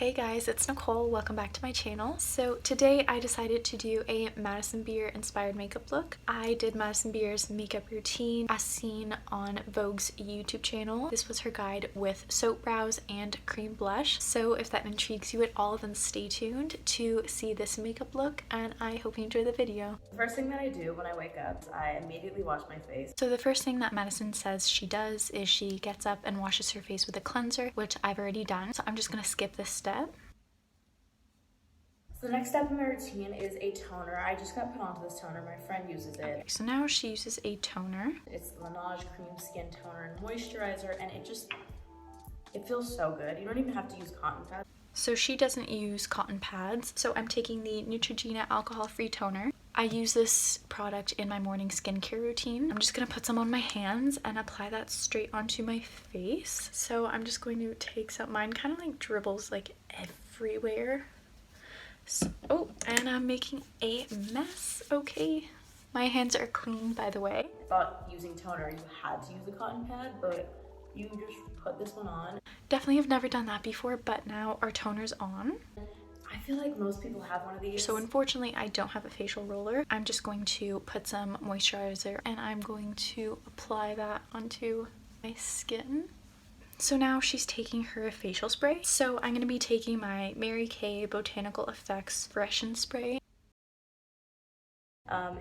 Hey guys, it's Nicole. Welcome back to my channel. So today I decided to do a Madison Beer inspired makeup look. I did Madison Beer's makeup routine as seen on Vogue's YouTube channel. This was her guide with soap brows and cream blush. So if that intrigues you at all, then stay tuned to see this makeup look, and I hope you enjoy the video. The first thing that I do when I wake up is I immediately wash my face. So the first thing that Madison says she does is she gets up and washes her face with a cleanser, which I've already done. So I'm just gonna skip this step. So the next step in my routine is a toner. I just got put onto this toner. My friend uses it. Okay, so now she uses a toner. It's the Laneige Cream Skin Toner and Moisturizer, and it feels so good. You don't even have to use cotton pads. So she doesn't use cotton pads, so I'm taking the Neutrogena alcohol-free toner. I use this product in my morning skincare routine. I'm just gonna put some on my hands and apply that straight onto my face. So I'm just going to take some, mine kind of like dribbles like everywhere. So, oh, and I'm making a mess, okay. My hands are clean, by the way. I thought using toner you had to use a cotton pad, but you just put this one on. Definitely have never done that before, but now our toner's on. I feel like most people have one of these. So unfortunately, I don't have a facial roller. I'm just going to put some moisturizer and I'm going to apply that onto my skin. So now she's taking her facial spray. So I'm going to be taking my Mary Kay Botanical Effects Freshen Spray.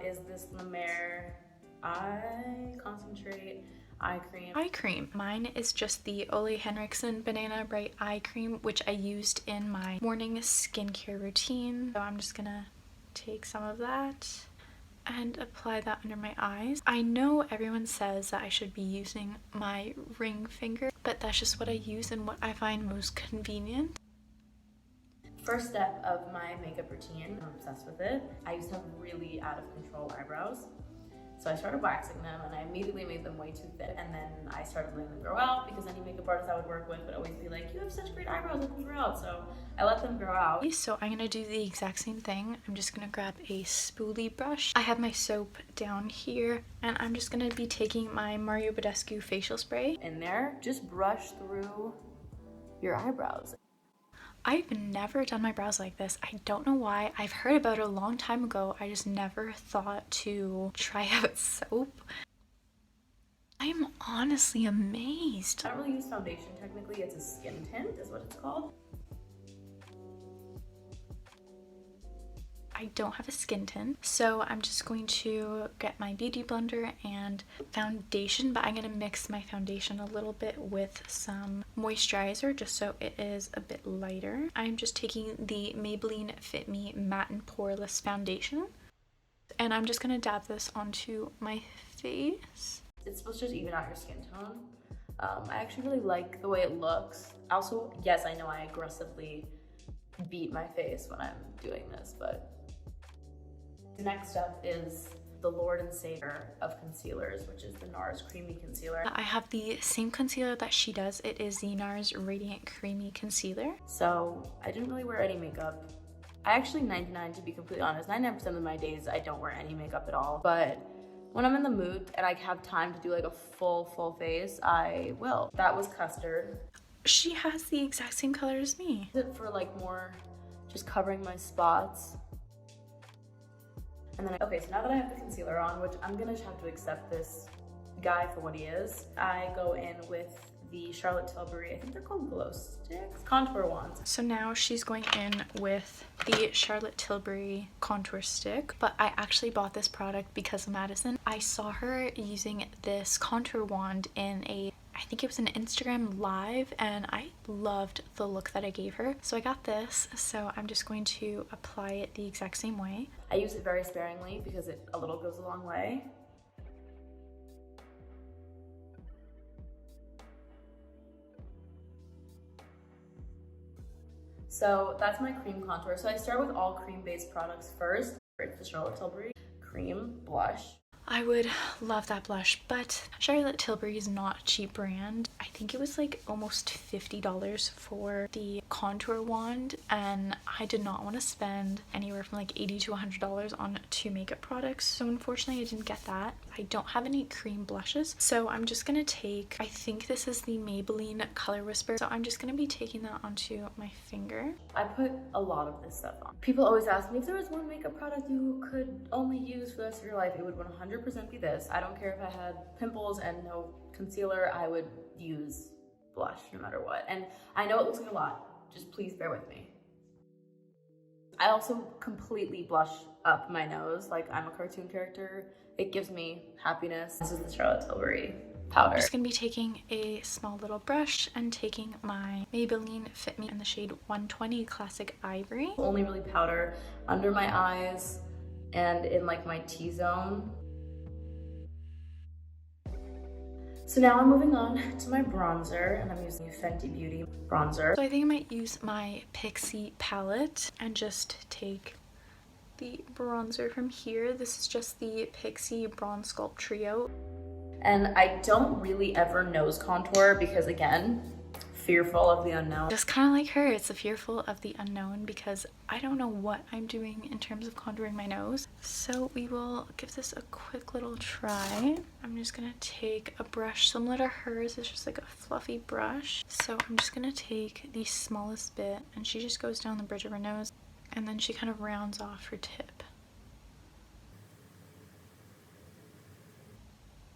Is this La Mer Eye Concentrate Eye Cream? Eye cream. Mine is just the Ole Henriksen Banana Bright Eye Cream, which I used in my morning skincare routine. So I'm just gonna take some of that and apply that under my eyes. I know everyone says that I should be using my ring finger, but that's just what I use and what I find most convenient. First step of my makeup routine, I'm obsessed with it. I used to have really out of control eyebrows. So I started waxing them and I immediately made them way too thick, and then I started letting them grow out because any makeup artist I would work with would always be like, you have such great eyebrows, let them grow out. So I let them grow out. So I'm gonna do the exact same thing. I'm just gonna grab a spoolie brush. I have my soap down here and I'm just gonna be taking my Mario Badescu facial spray. In there, just brush through your eyebrows. I've never done my brows like this. I don't know why. I've heard about it a long time ago. I just never thought to try out soap. I'm honestly amazed. I don't really use foundation technically. It's a skin tint is what it's called. I don't have a skin tint, so I'm just going to get my beauty blender and foundation, but I'm going to mix my foundation a little bit with some moisturizer just so it is a bit lighter. I'm just taking the Maybelline Fit Me Matte and Poreless Foundation, and I'm just going to dab this onto my face. It's supposed to just even out your skin tone. I actually really like the way it looks. Also, yes, I know I aggressively beat my face when I'm doing this, but next up is the Lord and Savior of concealers, which is the NARS Creamy Concealer. I have the same concealer that she does. It is the NARS Radiant Creamy Concealer. So I didn't really wear any makeup. I actually 99, to be completely honest, 99% of my days I don't wear any makeup at all. But when I'm in the mood and I have time to do like a full face, I will. That was Custard. She has the exact same color as me. Is it for like more just covering my spots? And then, okay, so now that I have the concealer on, which I'm gonna just have to accept this guy for what he is, I go in with the Charlotte Tilbury, I think they're called glow sticks, contour wands. So now she's going in with the Charlotte Tilbury contour stick, but I actually bought this product because of Madison. I saw her using this contour wand in I think it was an Instagram live, and I loved the look that I gave her. So I got this, so I'm just going to apply it the exact same way. I use it very sparingly because a little goes a long way. So that's my cream contour. So I start with all cream-based products first. It's the Charlotte Tilbury Cream Blush. I would love that blush, but Charlotte Tilbury is not a cheap brand. I think it was like almost $50 for the contour wand, and I did not want to spend anywhere from like $80 to $100 on 2 makeup products, so unfortunately I didn't get that. I don't have any cream blushes, so I'm just gonna take, I think this is the Maybelline Color Whisper, so I'm just gonna be taking that onto my finger. I put a lot of this stuff on. People always ask me if there was one makeup product you could only use for the rest of your life, it would 100% be this. I don't care if I had pimples and no concealer, I would use blush no matter what. And I know it looks like a lot, just please bear with me. I also completely blush up my nose like I'm a cartoon character. It gives me happiness. This is the Charlotte Tilbury powder. I'm just gonna be taking a small little brush and taking my Maybelline Fit Me in the shade 120 Classic Ivory. Only really powder under my eyes and in like my T-zone. So now I'm moving on to my bronzer, and I'm using Fenty Beauty bronzer. So I think I might use my Pixie palette and just take the bronzer from here. This is just the Pixie Bronze Sculpt Trio. And I don't really ever nose contour because, again, fearful of the unknown. Just kind of like her, it's a fearful of the unknown because I don't know what I'm doing in terms of contouring my nose. So we will give this a quick little try. I'm just gonna take a brush similar to hers. It's just like a fluffy brush. So I'm just gonna take the smallest bit, and she just goes down the bridge of her nose, and then she kind of rounds off her tip.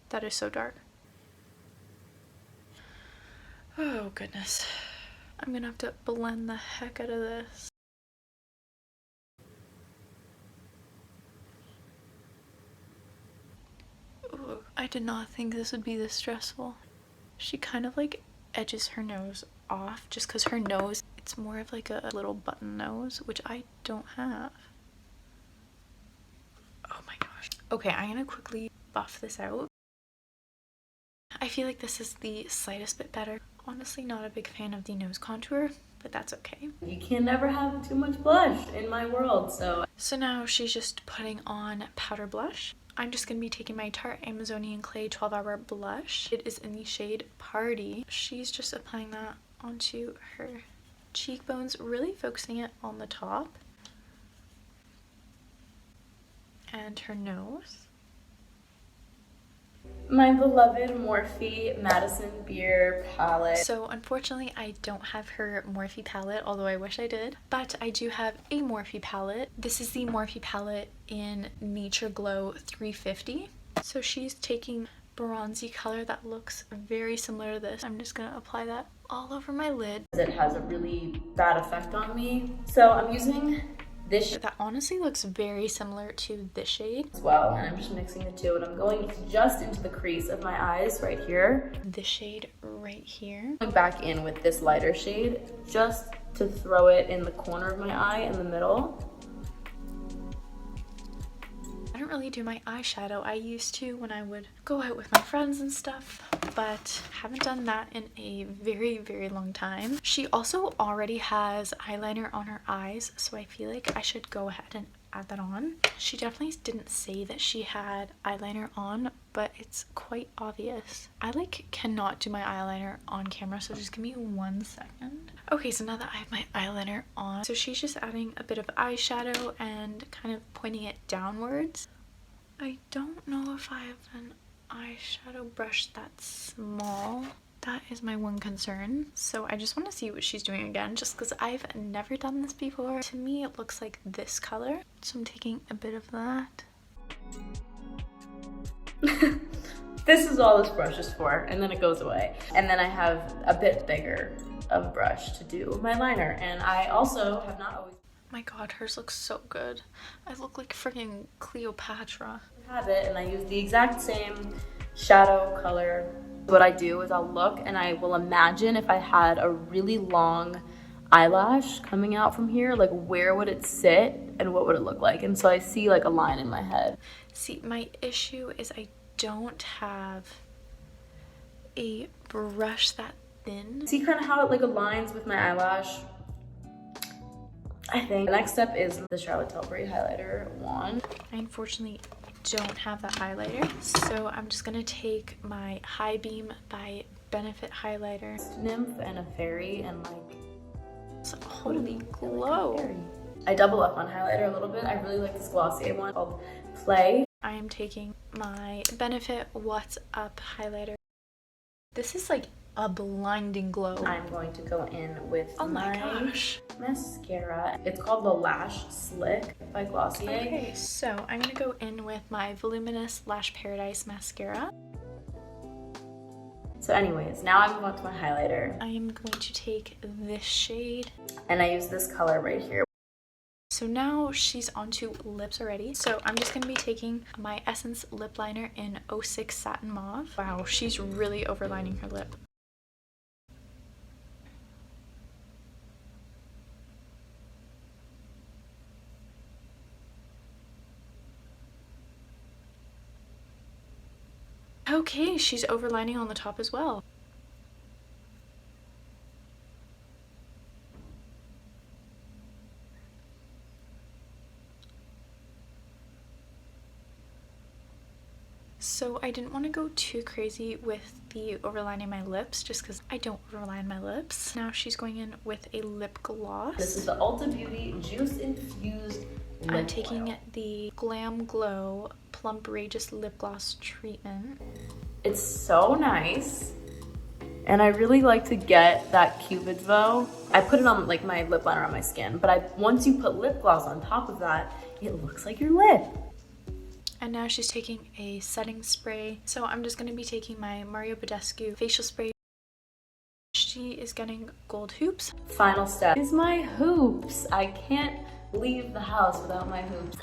That is so dark. Oh goodness. I'm gonna have to blend the heck out of this. Ooh, I did not think this would be this stressful. She kind of like edges her nose off just because her nose, it's more of like a little button nose, which I don't have. Oh my gosh. Okay, I'm gonna quickly buff this out. I feel like this is the slightest bit better. Honestly, not a big fan of the nose contour, but that's okay. You can never have too much blush in my world, so. So now she's just putting on powder blush. I'm just gonna be taking my Tarte Amazonian Clay 12-Hour Blush. It is in the shade Party. She's just applying that onto her cheekbones, really focusing it on the top. And her nose. My beloved Morphe Madison Beer palette. So unfortunately I don't have her Morphe palette, although I wish I did, but I do have a Morphe palette. This is the Morphe palette in Nature Glow 350. So she's taking bronzy color that looks very similar to this. I'm just gonna apply that all over my lid. It has a really bad effect on me. So I'm using this that honestly looks very similar to this shade as well, and I'm just mixing the two, and I'm going just into the crease of my eyes right here. This shade right here. Going back in with this lighter shade just to throw it in the corner of my eye in the middle. I don't really do my eyeshadow. I used to when I would go out with my friends and stuff, but haven't done that in a very, very long time. She also already has eyeliner on her eyes, so I feel like I should go ahead and add that on. She definitely didn't say that she had eyeliner on, but it's quite obvious. I like cannot do my eyeliner on camera, so just give me 1 second. Okay, so now that I have my eyeliner on, so she's just adding a bit of eyeshadow and kind of pointing it downwards. I don't know if I have an eyeshadow brush that small. That is my one concern. So I just want to see what she's doing again, just because I've never done this before. To me, it looks like this color. So I'm taking a bit of that. This is all this brush is for, and then it goes away. And then I have a bit bigger of brush to do my liner. And I also have not always... My god, hers looks so good. I look like freaking Cleopatra. I have it, and I use the exact same shadow color. What I do is I'll look and I will imagine if I had a really long eyelash coming out from here, like where would it sit and what would it look like? And so I see like a line in my head. See, my issue is I don't have a brush that thin. See kind of how it like aligns with my eyelash? I think the next step is the Charlotte Tilbury highlighter wand. I unfortunately don't have that highlighter. So I'm just gonna take my High Beam by Benefit highlighter. Nymph and a fairy and like holy glow. I double up on highlighter a little bit. I really like this Glossier one called Play. I am taking my Benefit What's Up highlighter. This is like a blinding glow. I'm going to go in with my gosh, mascara. It's called the Lash Slick by Glossier. Okay, so I'm gonna go in with my Voluminous Lash Paradise mascara. So anyways, now I move on to my highlighter. I am going to take this shade. And I use this color right here. So now she's onto lips already. So I'm just going to be taking my Essence lip liner in 06 Satin Mauve. Wow, she's really overlining her lip. Okay, she's overlining on the top as well. So I didn't want to go too crazy with the overlining my lips just because I don't overline my lips. Now she's going in with a lip gloss. This is the Ulta Beauty Juice Infused Lip I'm taking Oil. the Glam Glow Plumprageous Lip Gloss Treatment. It's so nice. And I really like to get that Cupid's bow. I put it on like my lip liner on my skin, but once you put lip gloss on top of that, it looks like your lip. And now she's taking a setting spray. So I'm just going to be taking my Mario Badescu facial spray. She is getting gold hoops. Final step is my hoops. I can't leave the house without my hoops.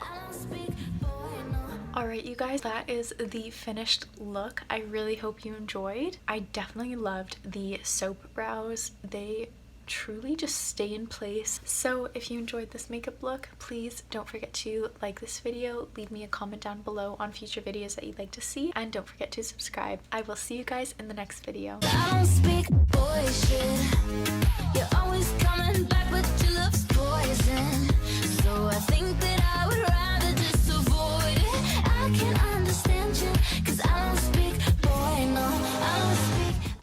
Alright you guys, that is the finished look. I really hope you enjoyed. I definitely loved the soap brows. They truly just stay in place. So if you enjoyed this makeup look, please don't forget to like this video, leave me a comment down below on future videos that you'd like to see, and don't forget to subscribe. I will see you guys in the next video.